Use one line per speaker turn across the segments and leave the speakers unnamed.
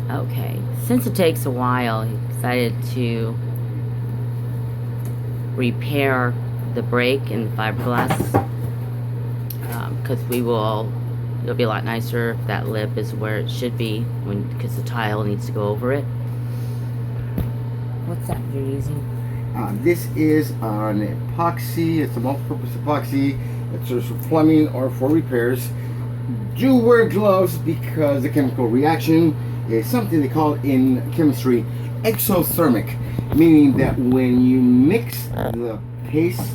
Okay, since it takes a while, he decided to repair the break in the fiberglass, because it'll be a lot nicer if that lip is where it should be, because the tile needs to go over it. What's that you're using?
This is an epoxy. It's a multi-purpose epoxy. It's just for plumbing or for repairs. Do wear gloves because the chemical reaction is something they call in chemistry exothermic, meaning that when you mix the paste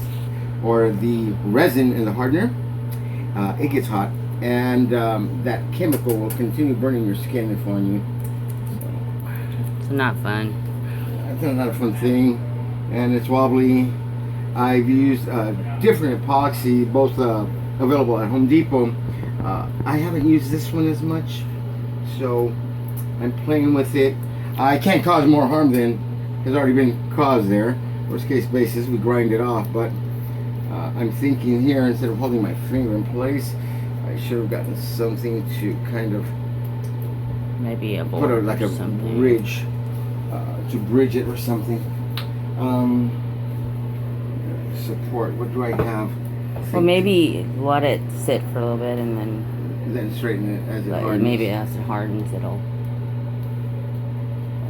or the resin in the hardener, it gets hot, and that chemical will continue burning your skin and on you.
It's not fun.
It's not a fun thing, and it's wobbly. I've used different epoxy, both available at Home Depot. I haven't used this one as much, so I'm playing with it. I can't cause more harm than has already been caused there. Worst case basis, we grind it off, but I'm thinking here, instead of holding my finger in place, I should have gotten something to kind of
Maybe a
put like a
something.
bridge to bridge it or something. Support. What do I have?
Well, maybe let it sit for a little bit and
then straighten it as it
then
hardens.
maybe as it hardens, it'll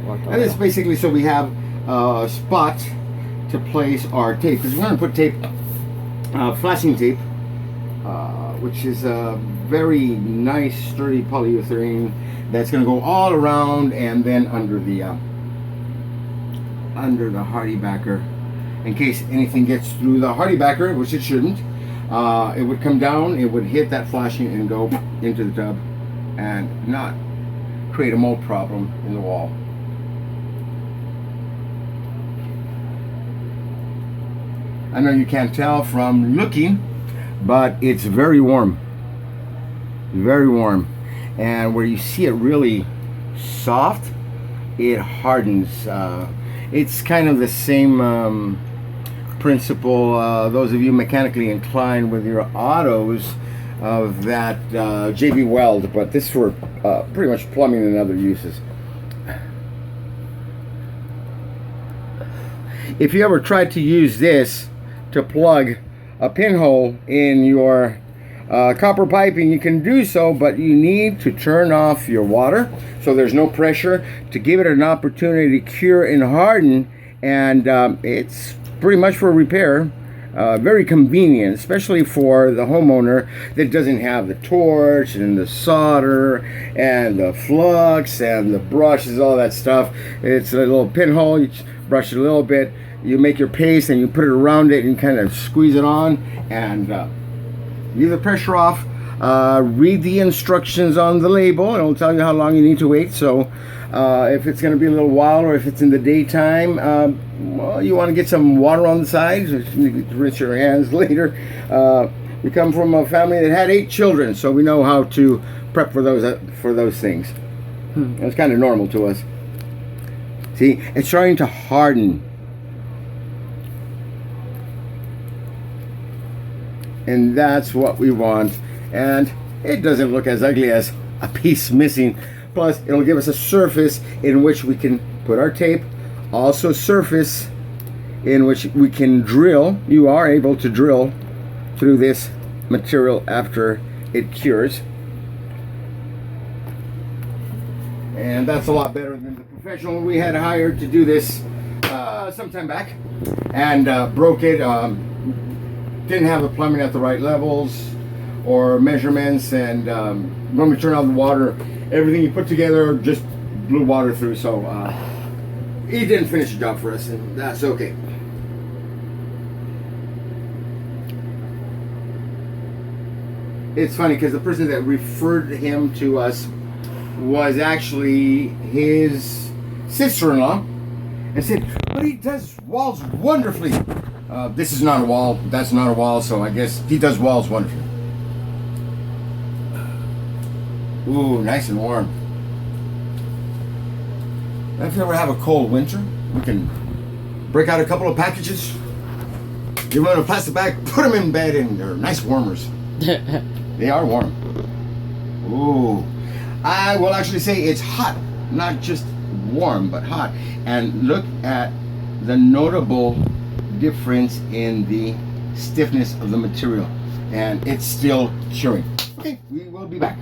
work a
And it's
little.
basically so we have a spot to place our tape, because we're going to put tape, flashing tape, which is a very nice sturdy polyurethane that's going to go all around and then under the hardy backer, in case anything gets through the hardy backer, which it shouldn't. It would come down, it would hit that flashing and go into the tub and not create a mold problem in the wall. I know you can't tell from looking, but it's very warm. Very warm. And where you see it really soft, it hardens. It's kind of the same principle, those of you mechanically inclined with your autos, of that JB Weld, but this for pretty much plumbing and other uses. If you ever tried to use this to plug a pinhole in your copper piping, you can do so, but you need to turn off your water so there's no pressure to give it an opportunity to cure and harden, and it's pretty much for repair. Very convenient, especially for the homeowner that doesn't have the torch and the solder and the flux and the brushes, all that stuff. It's a little pinhole, you just brush it a little bit, you make your paste and you put it around it and kind of squeeze it on, and leave the pressure off. Read the instructions on the label. It'll tell you how long you need to wait. So if it's going to be a little while, or if it's in the daytime, well, you want to get some water on the sides. You need to rinse your hands later. We come from a family that had 8 children, so we know how to prep for those things. It's kind of normal to us. See, it's starting to harden. And that's what we want, and it doesn't look as ugly as a piece missing. Plus, it'll give us a surface in which we can put our tape, also surface in which we can drill. You are able to drill through this material after it cures, and that's a lot better than the professional we had hired to do this some time back, and broke it. Didn't have the plumbing at the right levels or measurements, and when we turned on the water, everything you put together just blew water through, so he didn't finish the job for us, and that's okay. It's funny because the person that referred him to us was actually his sister-in-law, and said, but he does walls wonderfully. This is not a wall, that's not a wall, so I guess he does walls wonderfully. Ooh, nice and warm. If you ever have a cold winter, we can break out a couple of packages, give them in a plastic bag, put them in bed, and they're nice warmers. They are warm. Ooh. I will actually say it's hot not just warm but hot. And look at the notable difference in the stiffness of the material, and it's still curing. Okay, we will be back.